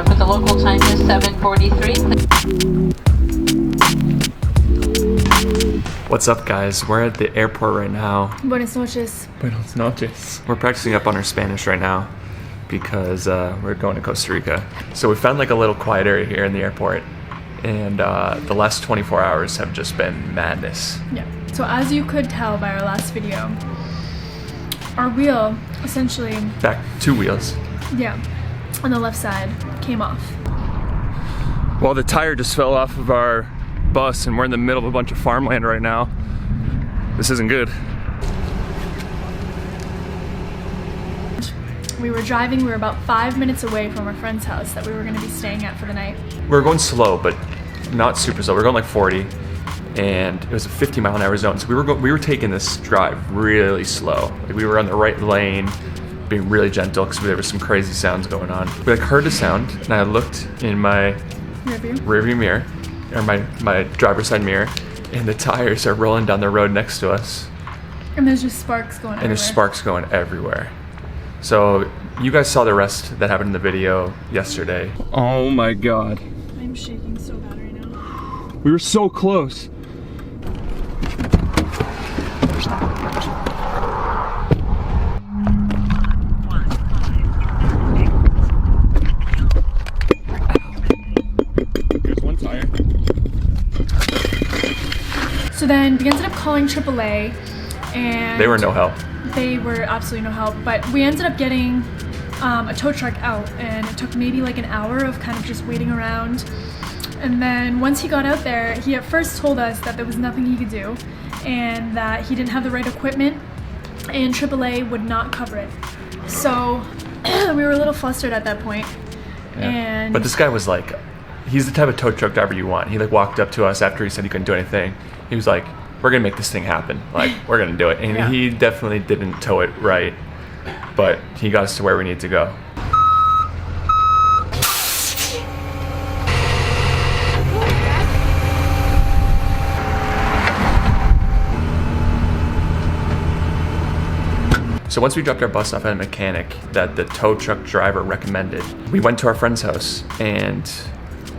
but the local time is 7:43. What's up, guys? We're at the airport right now. Buenas noches. Buenas noches. We're practicing up on our Spanish right now because we're going to Costa Rica. So we found like a little quiet area here in the airport, and the last 24 hours have just been madness. Yeah. So as you could tell by our last video, our wheel essentially, Back 2 wheels. yeah, on the left side came off. Well, the tire just fell off of our bus, and we're in the middle of a bunch of farmland right now. This isn't good. We were driving, we were about 5 minutes away from our friend's house that we were going to be staying at for the night. We were going slow, but not super slow. We were going like 40, and it was a 50-mile-an-hour zone. So we were taking this drive really slow. Like, we were on the right lane, being really gentle because there was some crazy sounds going on. We like heard a sound, and I looked in my rearview mirror, or my driver's side mirror, and the tires are rolling down the road next to us. And there's just sparks going everywhere. And there's sparks going everywhere. So you guys saw the rest that happened in the video yesterday. Oh my god. I'm shaking so bad right now. We were so close. Here's one tire. So then we ended up calling AAA, and They were no help. they were absolutely no help, but we ended up getting a tow truck out, and it took maybe like an hour of kind of just waiting around. And then once he got out there, he at first told us that there was nothing he could do and that he didn't have the right equipment and AAA would not cover it. So we were a little flustered at that point. Yeah. And But this guy was like, he's the type of tow truck driver you want. He like walked up to us after he said he couldn't do anything. He was like, we're gonna make this thing happen. Like, we're gonna do it. And Yeah. he definitely didn't tow it right, but he got us to where we need to go. So once we dropped our bus off at a mechanic that the tow truck driver recommended, we went to our friend's house, and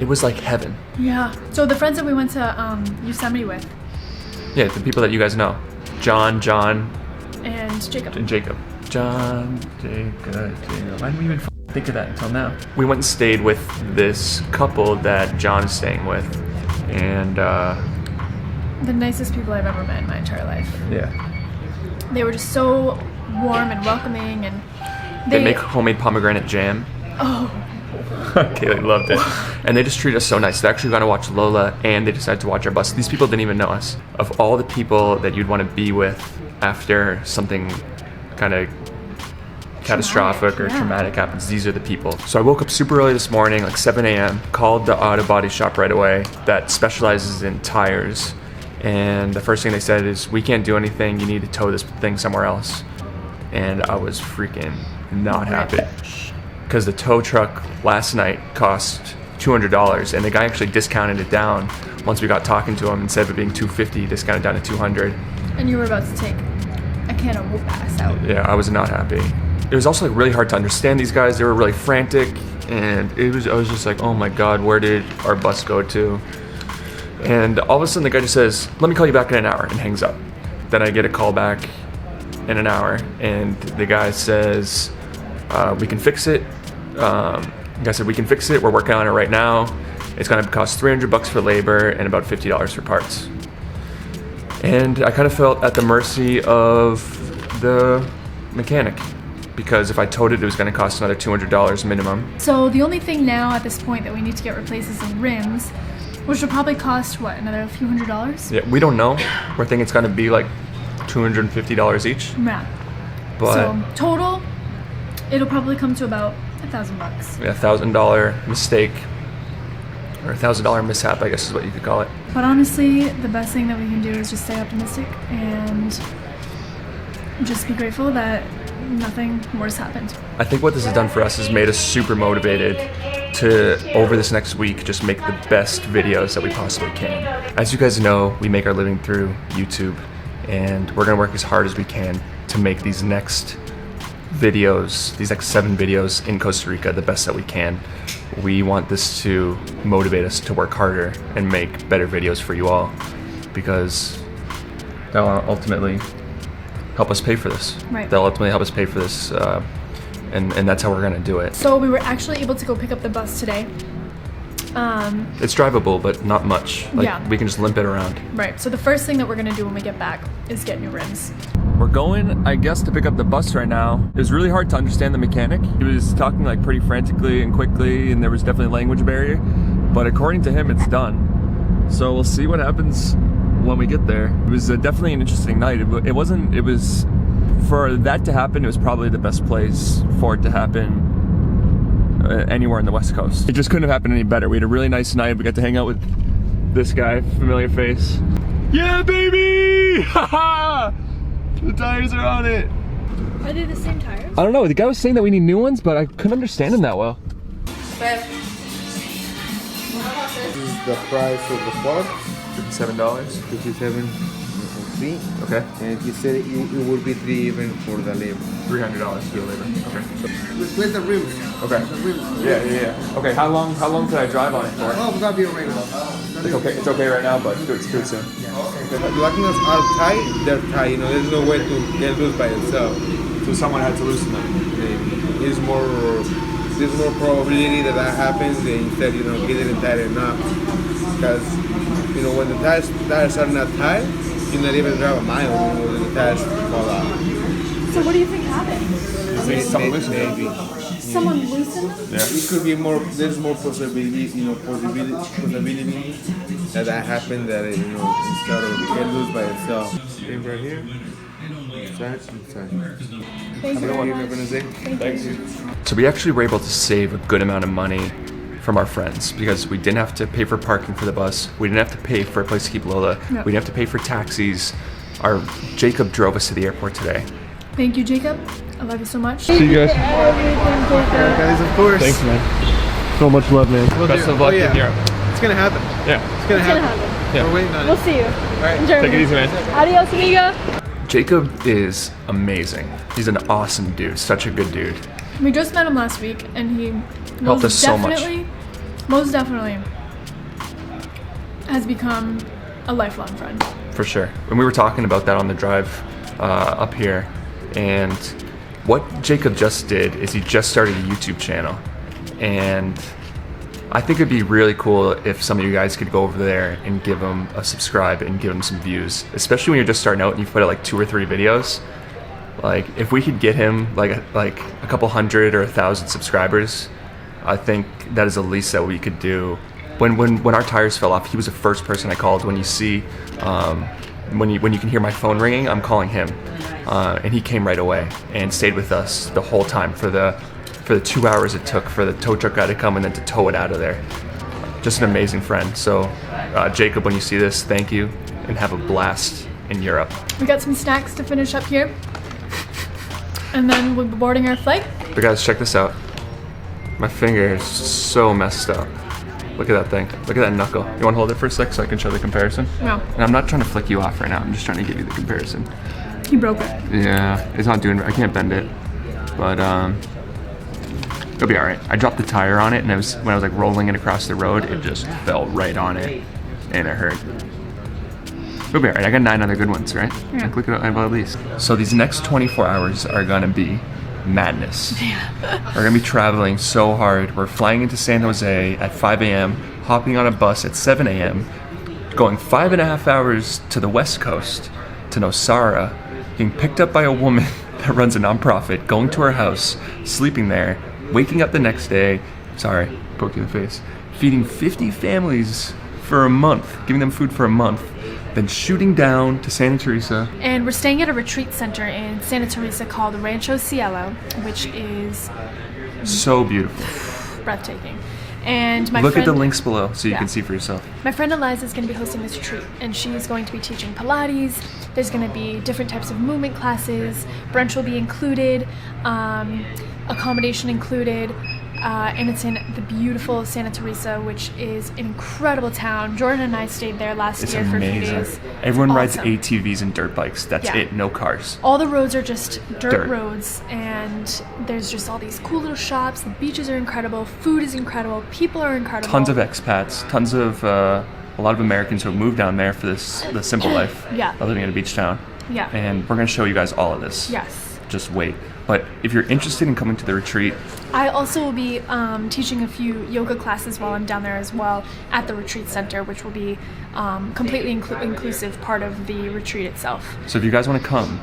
it was like heaven. yeah, so the friends that we went to Yosemite with, Yeah, the people that you guys know. John, and Jacob. and Jacob. John, Jacob. Why didn't we even think of that until now? We went and stayed with this couple that John is staying with, and The nicest people I've ever met in my entire life. yeah. They were just so warm and welcoming, and They make homemade pomegranate jam. oh, Kaylee loved it. And they just treated us so nice. They're actually going to watch Lola, and they decided to watch our bus. These people didn't even know us. Of all the people that you'd want to be with after something kind of catastrophic or yeah. traumatic happens, these are the people. So I woke up super early this morning, like 7 a.m., called the auto body shop right away that specializes in tires. And the first thing they said is, we can't do anything. You need to tow this thing somewhere else. And I was freaking not happy. Because the tow truck last night cost $200, and the guy actually discounted it down once we got talking to him. Instead of it being $250, discounted down to $200. and you were about to take a can of whoop ass out. Yeah, I was not happy. It was also like really hard to understand these guys. They were really frantic, and I was just like, oh my god, where did our bus go to? And all of a sudden the guy just says, let me call you back in an hour, and hangs up. Then I get a call back in an hour, and the guy says, we can fix it. The guy said, we can fix it. We're working on it right now. It's going to cost $300 for labor and about $50 for parts. And I kind of felt at the mercy of the mechanic, because if I towed it, it was going to cost another $200 minimum. So the only thing now at this point that we need to get replaced is the rims, which will probably cost, what, another few $100s? Yeah, we don't know. We're thinking it's going to be like $250 each. Yeah. But So total, it'll probably come to about $1,000. yeah, $1,000 mistake, or $1,000 mishap, I guess is what you could call it. But honestly, the best thing that we can do is just stay optimistic and just be grateful that nothing worse happened. I think what this has done for us is made us super motivated to, over this next week, just make the best videos that we possibly can. As you guys know, we make our living through YouTube, and we're gonna work as hard as we can to make these next videos, these like 7 videos in Costa Rica, the best that we can. We want this to motivate us to work harder and make better videos for you all, because that will ultimately help us pay for this. Right. That'll ultimately help us pay for this, and that's how we're gonna do it. So we were actually able to go pick up the bus today. It's drivable, but not much. Like, Yeah. we can just limp it around. Right, so the first thing that we're gonna do when we get back is get new rims. We're going, I guess, to pick up the bus right now. It was really hard to understand the mechanic. He was talking like pretty frantically and quickly, and there was definitely a language barrier. But according to him, it's done. So we'll see what happens when we get there. It was definitely an interesting night. It was, for that to happen, it was probably the best place for it to happen anywhere in the West Coast. It just couldn't have happened any better. We had a really nice night. We got to hang out with this guy, familiar face. Yeah, baby! Haha! The tires are on it. Are they the same tires? I don't know. The guy was saying that we need new ones, but I couldn't understand him that well. This is the price of the part. $57. 57 fee. Okay. And he said it would be 3 even for the labor. $300 for the labor. Okay. Replace the rims. Okay. The rims. Yeah. Okay. How long could I drive on it for? Oh, that'll be alright. It's okay. It's okay right now, but do it soon. The locking are tight. They're tight. You know, there's no way to get loose by itself. So someone had to loosen them. Maybe there's more probability that happens than instead, you know, get it tightened up. Because, you know, when the tires are not tight, you not even drive a mile when the tires fall out. So what do you think happened? Someone loosened them. Maybe. Someone loosened them? Yeah. It could be more. There's more possibility, you know, possibility that happened. That it, you know, instead of get loose by itself. Same right here. Inside. Thank you very much. Thanks. So we actually were able to save a good amount of money from our friends, because we didn't have to pay for parking for the bus. We didn't have to pay for a place to keep Lola. No. We didn't have to pay for taxis. Jacob drove us to the airport today. Thank you, Jacob. I love you so much. See you guys. Guys, of course. Thanks, man. So much love, man. Best of luck in Europe. It's gonna happen. Yeah. It's gonna happen. Yeah. We're waiting on We'll it. see you. All right. In Germany. Take it easy, man. Adios, amigo. Jacob is amazing. He's an awesome dude. Such a good dude. We just met him last week, and he Helped us so much. most definitely has become a lifelong friend. For sure. And we were talking about that on the drive up here. And what Jacob just did is he just started a YouTube channel. And I think it'd be really cool if some of you guys could go over there and give him a subscribe and give him some views. Especially when you're just starting out and you put out like 2 or 3 videos. Like, if we could get him like a couple hundred or 1,000 subscribers, I think that is the least that we could do. When our tires fell off, he was the first person I called. When you see, when you can hear my phone ringing, I'm calling him, and he came right away and stayed with us the whole time for the 2 hours it took for the tow truck guy to come and then to tow it out of there. Just an amazing friend. So, Jacob, when you see this, thank you and have a blast in Europe. We got some snacks to finish up here, and then we'll be boarding our flight. But guys, check this out. My finger is so messed up. Look at that thing. Look at that knuckle. You want to hold it for a sec so I can show the comparison? No, And I'm not trying to flick you off right now. I'm just trying to give you the comparison. he broke it. Yeah, it's not doing. I can't bend it, but it'll be all right. I dropped the tire on it, and when I was like rolling it across the road, it just fell right on it, and it hurt. It'll be all right. I got 9 other good ones, right? Yeah. Like, look at all these. So these next 24 hours are gonna be madness. We're gonna be traveling so hard. We're flying into San Jose at 5 a.m., hopping on a bus at 7 a.m., going 5.5 hours to the West Coast, to Nosara, getting picked up by a woman that runs a nonprofit, going to her house, sleeping there, waking up the next day, sorry, poked you in the face, feeding 50 families for a month, giving them food for a month, then shooting down to Santa Teresa. And we're staying at a retreat center in Santa Teresa called Rancho Cielo, which is So beautiful. breathtaking. And Look at the links below so you Yeah. can see for yourself. My friend Eliza is going to be hosting this retreat, and she's going to be teaching Pilates. There's going to be different types of movement classes. Brunch will be included, accommodation included. and it's in the beautiful Santa Teresa, which is an incredible town. Jordan and I stayed there last It's year for a few amazing. days. Everyone rides Awesome. ATVs and dirt bikes. That's Yeah. it. No cars. All the roads are just dirt Dirt. roads, and there's just all these cool little shops. The beaches are incredible. Food is incredible. People are incredible. Tons of expats. Tons of a lot of Americans who have moved down there for the simple life Yeah. of living in a beach town. Yeah. And we're going to show you guys all of this. Yes. Just wait. But if you're interested in coming to the retreat, I also will be teaching a few yoga classes while I'm down there as well at the retreat center, which will be completely inclusive part of the retreat itself. so if you guys want to come,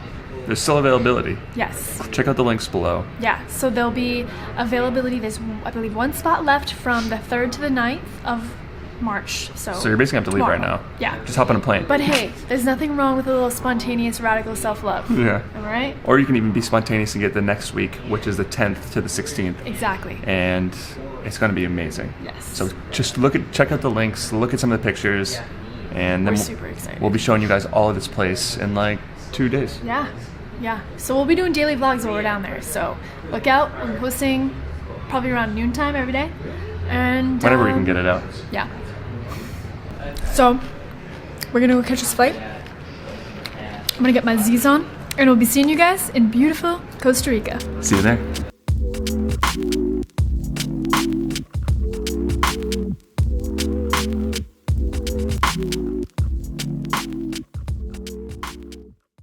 there's still availability. Yes. Check out the links below. Yeah. So there'll be availability. There's, I believe, one spot left from the 3rd to the 9th of March. So So you're basically going to have to leave right tomorrow. now. Yeah. Just hop on a plane. But hey, there's nothing wrong with a little spontaneous radical self-love. Yeah. All right? Or you can even be spontaneous and get the next week, which is the 10th to the 16th. Exactly. And it's going to be amazing. Yes. So just check out the links, look at some of the pictures, and then We're super excited. we'll be showing you guys all of this place in like 2 days. Yeah. Yeah. So we'll be doing daily vlogs while we're down there. So look out. I'm posting probably around noontime every day. And Whenever we can get it out. Yeah. So we're gonna go catch this flight. I'm gonna get my Z's on, and we'll be seeing you guys in beautiful Costa Rica. See you there.